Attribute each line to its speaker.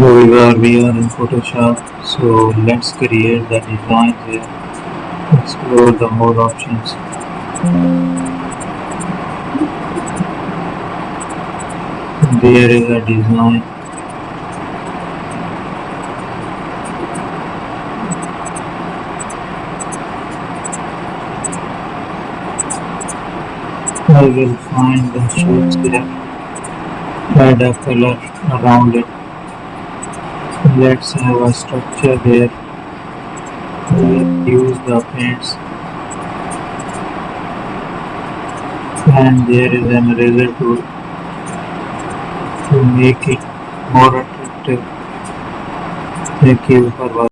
Speaker 1: Hello, we are in Photoshop, so let's create the design here. Explore the more options. There is a design. I will find the shapes here. Add a color around it. Let's have a structure there. Use the paints. And there is an eraser tool to make it more attractive. Thank you for watching.